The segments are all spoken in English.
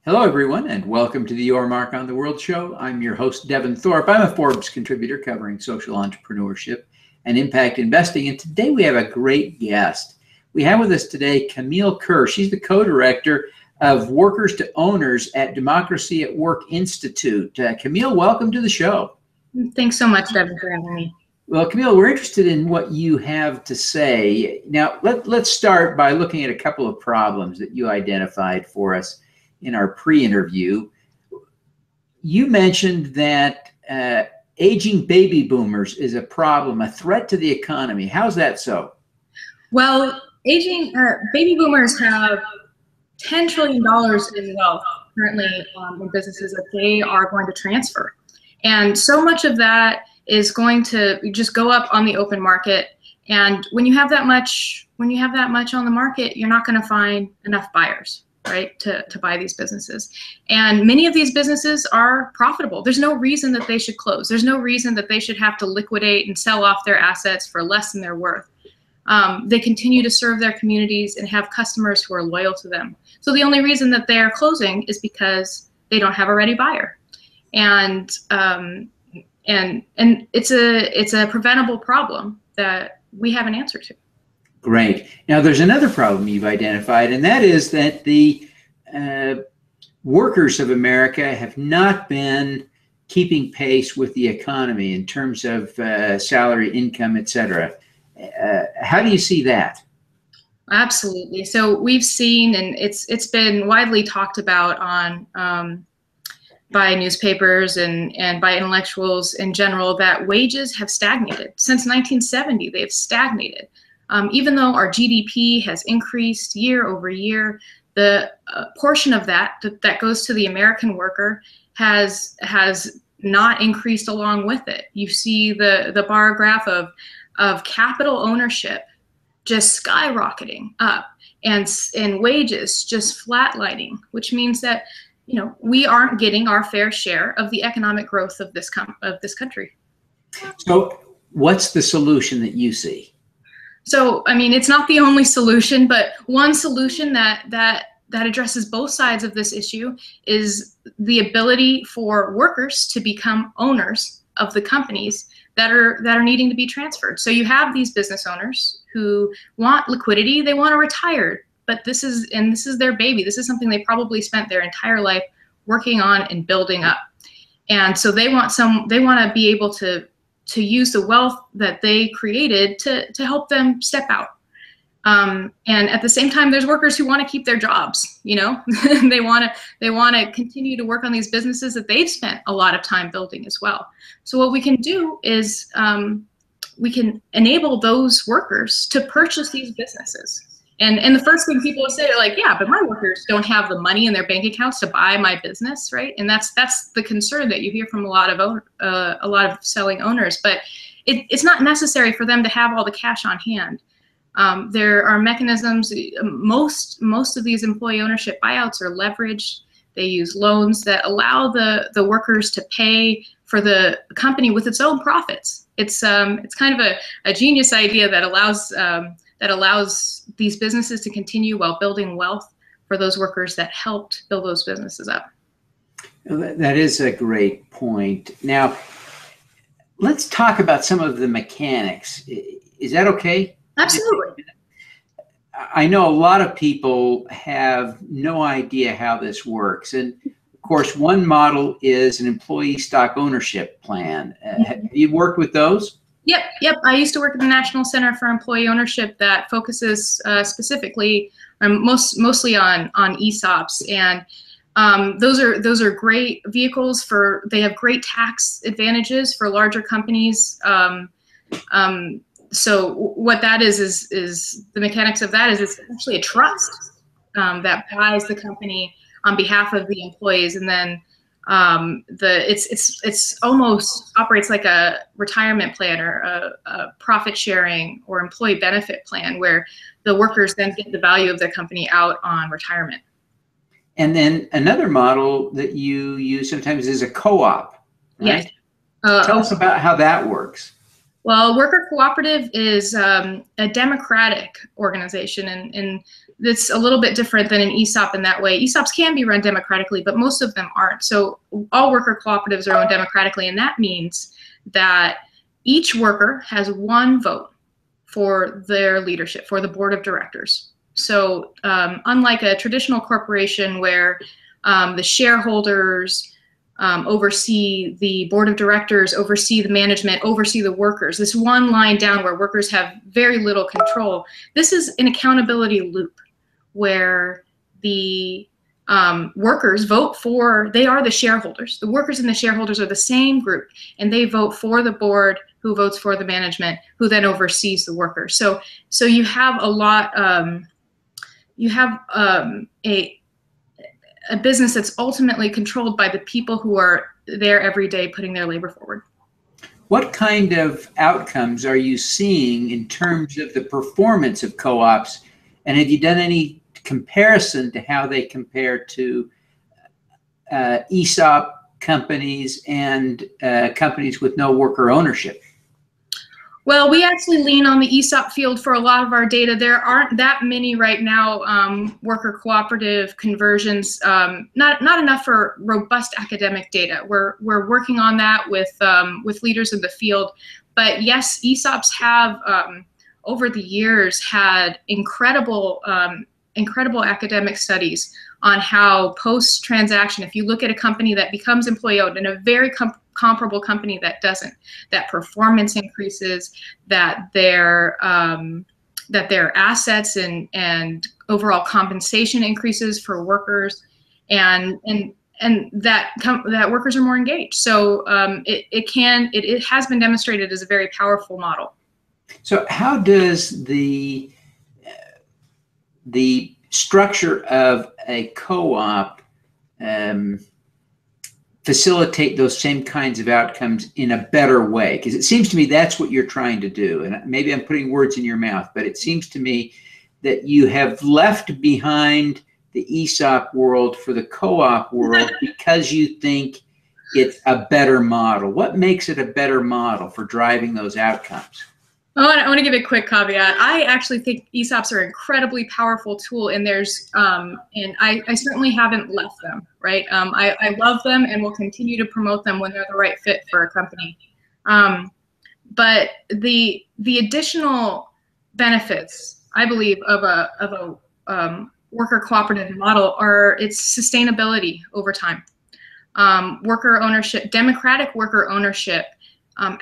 Hello, everyone, and welcome to the Your Mark on the World show. I'm your host, Devin Thorpe. I'm a Forbes contributor covering social entrepreneurship and impact investing. And today we have a great guest. We have with us today Camille Kerr. She's the co-director of Workers to Owners at Democracy at Work Institute. Camille, welcome to the show. Thanks so much, Devin, for having me. Well, Camille, we're interested in what you have to say. Now, let's start by looking at a couple of problems that you identified for us in our pre-interview. You mentioned that aging baby boomers is a problem, a threat to the economy. How's that so? Well, aging baby boomers have $10 trillion in wealth currently in businesses that they are going to transfer. And so much of that is going to just go up on the open market. And when you have that much on the market, you're not going to find enough buyers, right, to buy these businesses. And many of these businesses are profitable. There's no reason that they should close. There's no reason that they should have to liquidate and sell off their assets for less than they're worth. They continue to serve their communities and have customers who are loyal to them. So the only reason that they're closing is because they don't have a ready buyer. And it's a preventable problem that we have an answer to. Great. Now, there's another problem you've identified, and that is that the workers of America have not been keeping pace with the economy in terms of salary, income, et cetera. How do you see that? Absolutely. So we've seen, and it's been widely talked about on by newspapers and by intellectuals in general, that wages have stagnated. Since 1970, they've stagnated. Even though our GDP has increased year over year, the portion of that goes to the American worker has not increased along with it. You see the bar graph of capital ownership just skyrocketing up and wages just flatlining, which means that we aren't getting our fair share of the economic growth of this country. So what's the solution that you see? So, I mean, it's not the only solution, but one solution that addresses both sides of this issue is the ability for workers to become owners of the companies that are needing to be transferred. So you have these business owners who want liquidity, they want to retire, but this is their baby. This is something they probably spent their entire life working on and building up. And so they want to be able to use the wealth that they created to help them step out. And at the same time, there's workers who want to keep their jobs, they want to continue to work on these businesses that they've spent a lot of time building as well. So what we can do is we can enable those workers to purchase these businesses. And the first thing people would say are like, yeah, but my workers don't have the money in their bank accounts to buy my business, right? And that's the concern that you hear from a lot of selling owners. But it's not necessary for them to have all the cash on hand. There are mechanisms. Most of these employee ownership buyouts are leveraged. They use loans that allow the workers to pay for the company with its own profits. It's kind of a genius idea that allows these businesses to continue while building wealth for those workers that helped build those businesses up. That is a great point. Now, let's talk about some of the mechanics. Is that okay? Absolutely. I know a lot of people have no idea how this works. And of course, one model is an employee stock ownership plan. Have you worked with those? Yep. I used to work at the National Center for Employee Ownership that focuses specifically, mostly on ESOPs, and those are great vehicles they have great tax advantages for larger companies. So what that is the mechanics of that is it's actually a trust that buys the company on behalf of the employees, and then it's almost operates like a retirement plan or a profit sharing or employee benefit plan where the workers then get the value of their company out on retirement. And then another model that you use sometimes is a co-op, right? Yes. Tell us about how that works. Well, worker cooperative is a democratic organization, and it's a little bit different than an ESOP in that way. ESOPs can be run democratically, but most of them aren't. So all worker cooperatives are run democratically, and that means that each worker has one vote for their leadership, for the board of directors. So unlike a traditional corporation where the shareholders oversee the board of directors, oversee the management, oversee the workers, this one line down where workers have very little control, this is an accountability loop where the workers vote for, they are the shareholders. The workers and the shareholders are the same group, and they vote for the board, who votes for the management, who then oversees the workers. So you have a lot, you have a business that's ultimately controlled by the people who are there every day putting their labor forward. What kind of outcomes are you seeing in terms of the performance of co-ops? And have you done any comparison to how they compare to ESOP companies and companies with no worker ownership? Well, we actually lean on the ESOP field for a lot of our data. There aren't that many right now worker cooperative conversions, not enough for robust academic data. We're working on that with leaders in the field. But yes, ESOPs have over the years had incredible academic studies on how post-transaction, if you look at a company that becomes employee-owned and a very comparable company that doesn't, that performance increases, that their assets and overall compensation increases for workers, and that workers are more engaged. So it has been demonstrated as a very powerful model. So how does the structure of a co-op facilitate those same kinds of outcomes in a better way? Because it seems to me that's what you're trying to do. And maybe I'm putting words in your mouth, but it seems to me that you have left behind the ESOP world for the co-op world because you think it's a better model. What makes it a better model for driving those outcomes? Oh, I want to give a quick caveat. I actually think ESOPs are an incredibly powerful tool, and there's and I certainly haven't left them, right? I love them and will continue to promote them when they're the right fit for a company. But the additional benefits, I believe, of a worker cooperative model are its sustainability over time. Worker ownership, democratic worker ownership.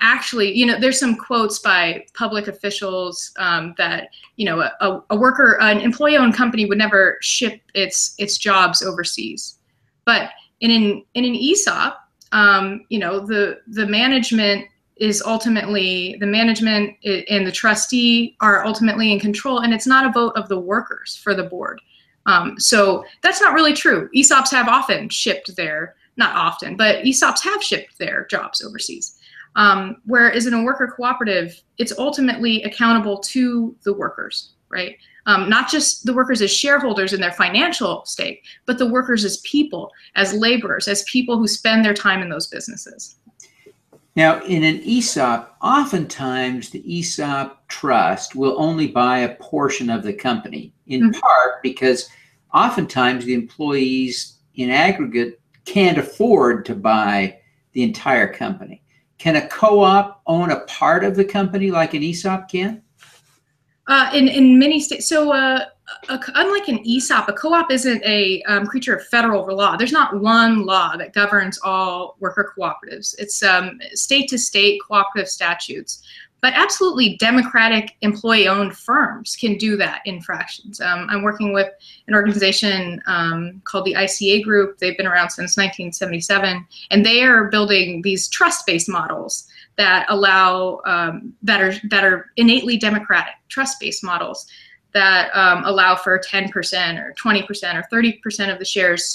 Actually, you know, there's some quotes by public officials that, you know, an employee-owned company would never ship its jobs overseas. But in an ESOP, you know, the management is ultimately, the management and the trustee are ultimately in control, and it's not a vote of the workers for the board. So that's not really true. ESOPs have often shipped their, not often, but ESOPs have shipped their jobs overseas. Whereas in a worker cooperative, it's ultimately accountable to the workers, right? Not just the workers as shareholders in their financial stake, but the workers as people, as laborers, as people who spend their time in those businesses. Now, in an ESOP, oftentimes the ESOP trust will only buy a portion of the company, in part because oftentimes the employees in aggregate can't afford to buy the entire company. Can a co-op own a part of the company like an ESOP can? In many states, so unlike an ESOP, a co-op isn't a creature of federal law. There's not one law that governs all worker cooperatives. It's state-to-state cooperative statutes. But absolutely, democratic employee-owned firms can do that in fractions. I'm working with an organization called the ICA Group. They've been around since 1977, and they are building these trust-based models that allow that are innately democratic, trust-based models that allow for 10% or 20% or 30% of the shares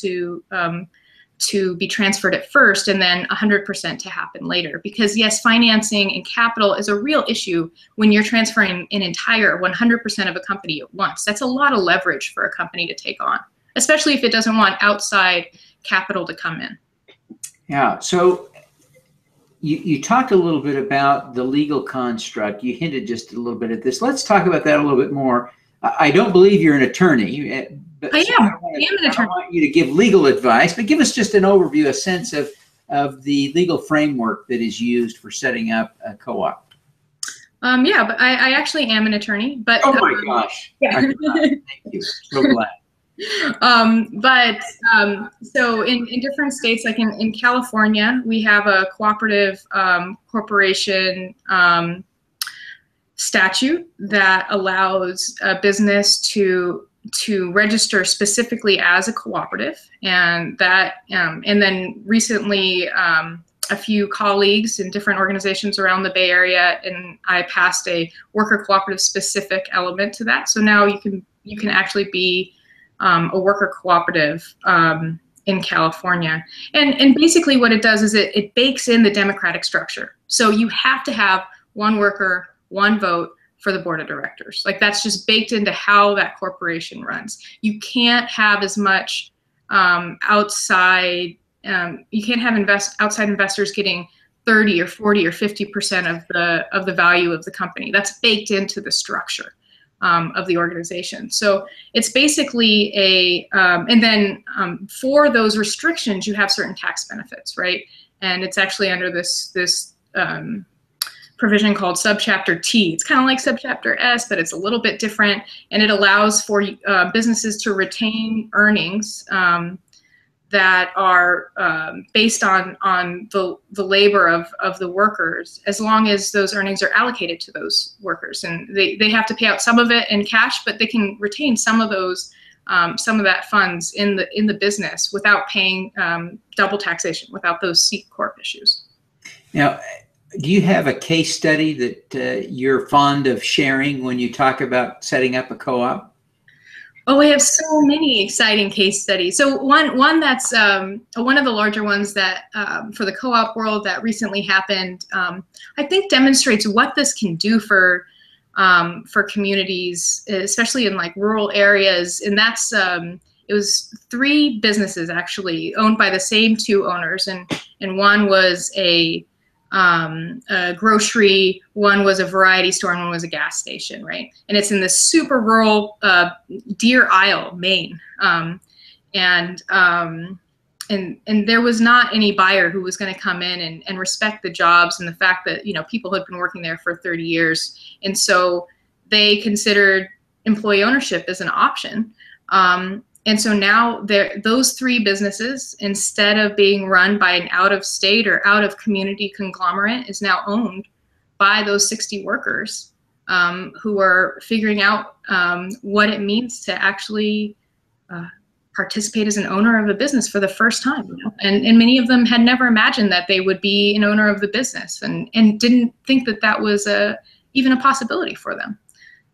to be transferred at first and then 100% to happen later. Because yes, financing and capital is a real issue when you're transferring an entire 100% of a company at once. That's a lot of leverage for a company to take on, especially if it doesn't want outside capital to come in. Yeah, so You talked a little bit about the legal construct. You hinted just a little bit at this. Let's talk about that a little bit more. I don't believe you're an attorney, but I am. I am an attorney. I don't want you to give legal advice, but give us just an overview, a sense of the legal framework that is used for setting up a co-op. Yeah, but I actually am an attorney. But oh my gosh! Yeah. Thank you. So glad. So in different states, like in California, we have a cooperative corporation statute that allows a business to register specifically as a cooperative, and that and then recently a few colleagues in different organizations around the Bay Area, and I passed a worker cooperative specific element to that. So now you can actually be a worker cooperative in California. And basically what it does is it bakes in the democratic structure. So you have to have one worker, one vote for the board of directors. Like, that's just baked into how that corporation runs. You can't have as much outside, you can't have outside investors getting 30 or 40 or 50% of the value of the company. That's baked into the structure of the organization. So it's basically and then for those restrictions, you have certain tax benefits, right? And it's actually under this provision called Subchapter T. It's kind of like Subchapter S, but it's a little bit different, and it allows for businesses to retain earnings that are based on the labor of the workers, as long as those earnings are allocated to those workers. And they have to pay out some of it in cash, but they can retain some of those, some of that funds in the business without paying double taxation, without those C Corp issues. Now, do you have a case study that you're fond of sharing when you talk about setting up a co-op? Oh, we have so many exciting case studies. So one that's one of the larger ones that for the co-op world that recently happened, I think demonstrates what this can do for communities, especially in like rural areas. And that's it was 3 businesses actually owned by the same 2 owners, and one was a grocery, one was a variety store, and one was a gas station, right? And it's in this super rural Deer Isle, Maine, and there was not any buyer who was going to come in and respect the jobs and the fact that, you know, people had been working there for 30 years, and so they considered employee ownership as an option. And so now those 3 businesses, instead of being run by an out-of-state or out-of-community conglomerate, is now owned by those 60 workers who are figuring out what it means to actually participate as an owner of a business for the first time. You know? And many of them had never imagined that they would be an owner of the business, and didn't think that that was even a possibility for them.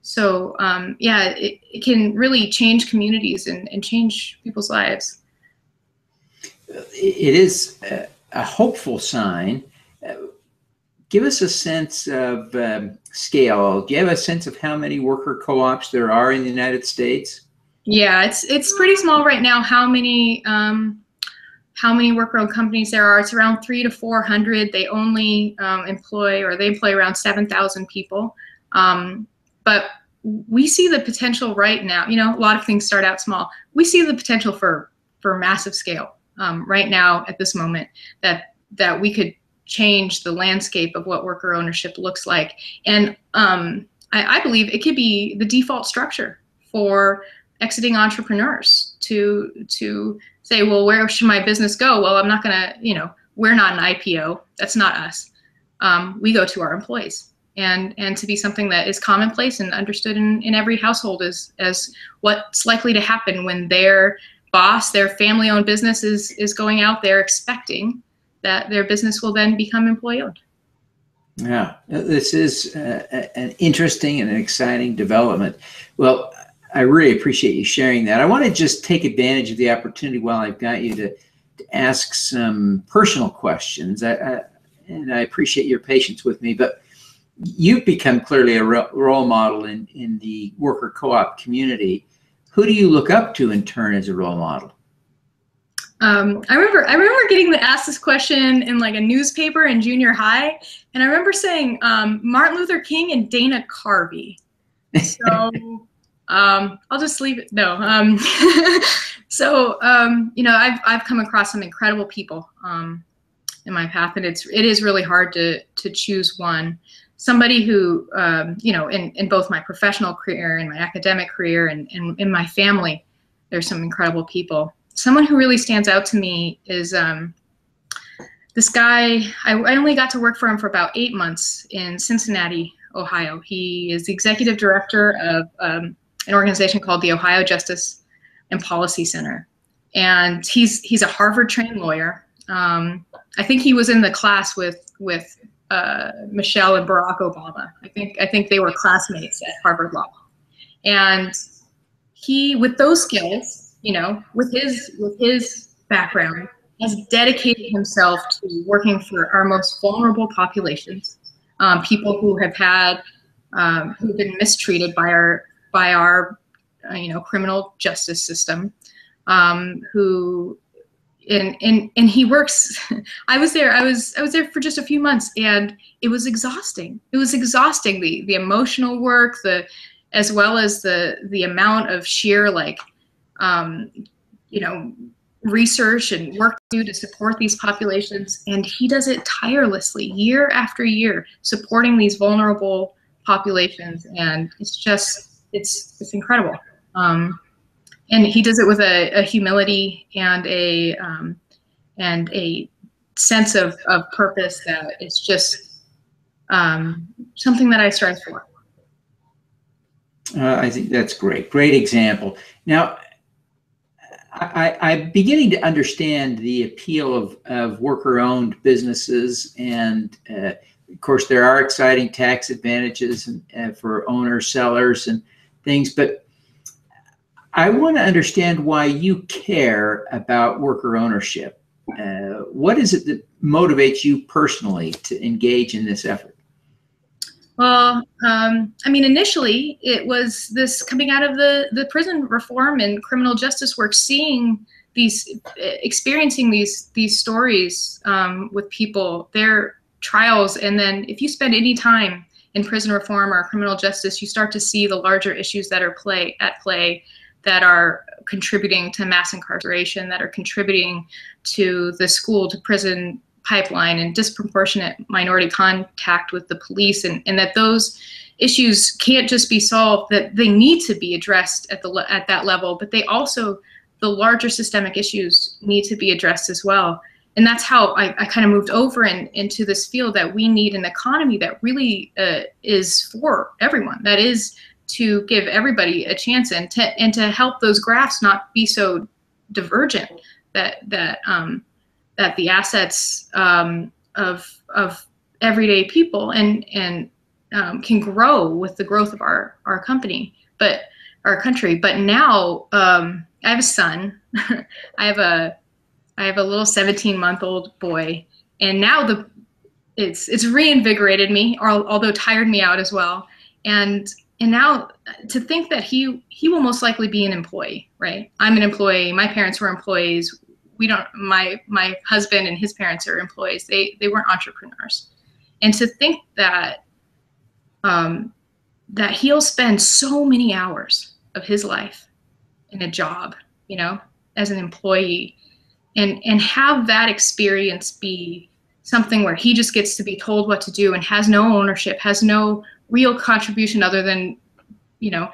So yeah, it can really change communities and change people's lives. It is a hopeful sign. Give us a sense of scale. Do you have a sense of how many worker co-ops there are in the United States? Yeah, it's pretty small right now. How many worker-owned companies there are? It's around 300 to 400. They only employ around 7,000 people. But we see the potential right now. You know, a lot of things start out small. We see the potential for massive scale right now at this moment, that we could change the landscape of what worker ownership looks like. And I believe it could be the default structure for exiting entrepreneurs to say, well, where should my business go? Well, I'm not gonna, you know, we're not an IPO. That's not us. We go to our employees. And to be something that is commonplace and understood in every household as what's likely to happen when their boss, their family-owned business is going out there expecting that their business will then become employee-owned. Yeah, this is an interesting and an exciting development. Well, I really appreciate you sharing that. I want to just take advantage of the opportunity while I've got you to ask some personal questions. And I appreciate your patience with me, but you've become clearly a role model in the worker co-op community. Who do you look up to in turn as a role model? I remember getting asked this question in like a newspaper in junior high, and I remember saying Martin Luther King and Dana Carvey. So I'll just leave it. No. So you know, I've come across some incredible people in my path, and it is really hard to choose one. Somebody who you know, in both my professional career and my academic career and in my family, there's some incredible people. Someone who really stands out to me is this guy. I only got to work for him for about 8 months in Cincinnati, Ohio. He is the executive director of an organization called the Ohio Justice and Policy Center, and he's a Harvard-trained lawyer. I think he was in the class with Michelle and Barack Obama. I think they were classmates at Harvard Law, and he, with those skills, you know, with his background, has dedicated himself to working for our most vulnerable populations, people who have had who've been mistreated by our you know, criminal justice system, who and he works. I was there for just a few months, and it was exhausting. It was exhausting, the emotional work, as well as the amount of sheer, like, you know, research and work to do to support these populations. And he does it tirelessly, year after year, supporting these vulnerable populations. And it's just, it's incredible. And he does it with a humility and a sense of purpose that is just something that I strive for. I think that's great. Great example. Now, I'm beginning to understand the appeal of worker-owned businesses, and of course, there are exciting tax advantages for owners, sellers, and things. But I want to understand why you care about worker ownership. What is it that motivates you personally to engage in this effort? Well, I mean, initially it was this coming out of the prison reform and criminal justice work, experiencing these stories with people, their trials. And then if you spend any time in prison reform or criminal justice, you start to see the larger issues that are at play that are contributing to mass incarceration, that are contributing to the school to prison pipeline and disproportionate minority contact with the police, and that those issues can't just be solved, that they need to be addressed at that level, but they also, the larger systemic issues need to be addressed as well. And that's how I kind of moved over into this field, that we need an economy that really is for everyone, that is to give everybody a chance, and to help those graphs not be so divergent, that the assets of everyday people and can grow with the growth of our country. But now I have a son. I have a little 17-month-old boy, and now it's reinvigorated me, although tired me out as well. And now to think that he will most likely be an employee, right? I'm an employee. My parents were employees. My husband and his parents are employees. They weren't entrepreneurs. And to think that that he'll spend so many hours of his life in a job, you know, as an employee, and have that experience be something where he just gets to be told what to do and has no ownership, has no real contribution other than, you know,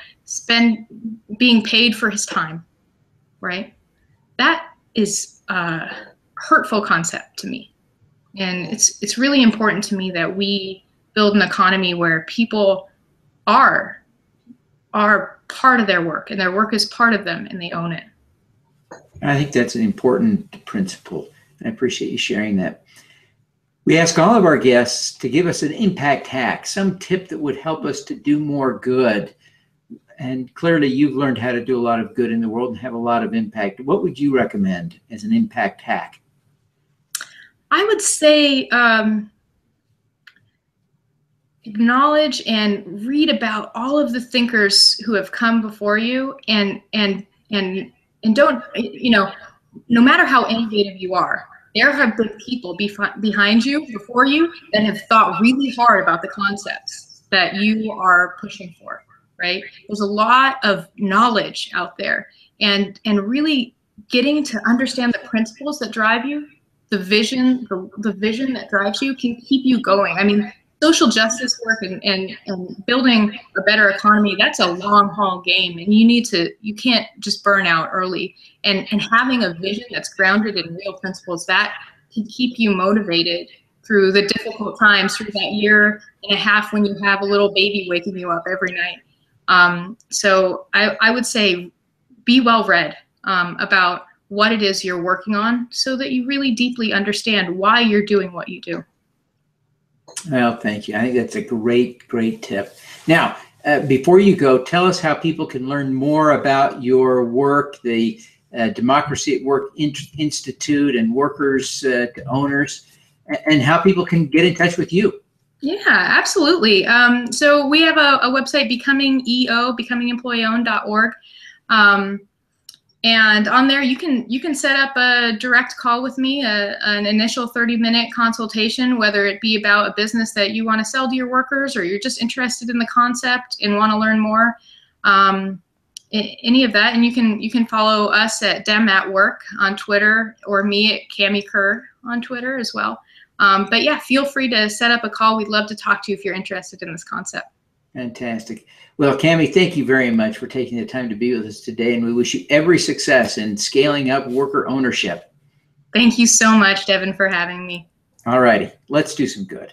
being paid for his time, right? That is a hurtful concept to me. And it's really important to me that we build an economy where people are part of their work, and their work is part of them, and they own it. I think that's an important principle. I appreciate you sharing that. We ask all of our guests to give us an impact hack, some tip that would help us to do more good. And clearly you've learned how to do a lot of good in the world and have a lot of impact. What would you recommend as an impact hack? I would say acknowledge and read about all of the thinkers who have come before you, and don't, you know, no matter how innovative you are, there have been people behind you, before you, that have thought really hard about the concepts that you are pushing for, right? There's a lot of knowledge out there, and really getting to understand the principles that drive you, the vision that drives you can keep you going. I mean, social justice work and building a better economy, that's a long haul game, and you can't just burn out early. And having a vision that's grounded in real principles, that can keep you motivated through the difficult times, through that year and a half when you have a little baby waking you up every night. So I would say be well read about what it is you're working on, so that you really deeply understand why you're doing what you do. Well, thank you. I think that's a great tip. Now, before you go, tell us how people can learn more about your work, the Democracy at Work Institute and Workers to Owners, and how people can get in touch with you. Yeah, absolutely. So we have a website, becomingemployeeowned.org. And on there, you can set up a direct call with me, an initial 30-minute consultation, whether it be about a business that you want to sell to your workers, or you're just interested in the concept and want to learn more. Any of that, and you can follow us at Dem at Work on Twitter, or me at Camille Kerr on Twitter as well. But yeah, feel free to set up a call. We'd love to talk to you if you're interested in this concept. Fantastic. Well, Camille, thank you very much for taking the time to be with us today, and we wish you every success in scaling up worker ownership. Thank you so much, Devin, for having me. All righty, let's do some good.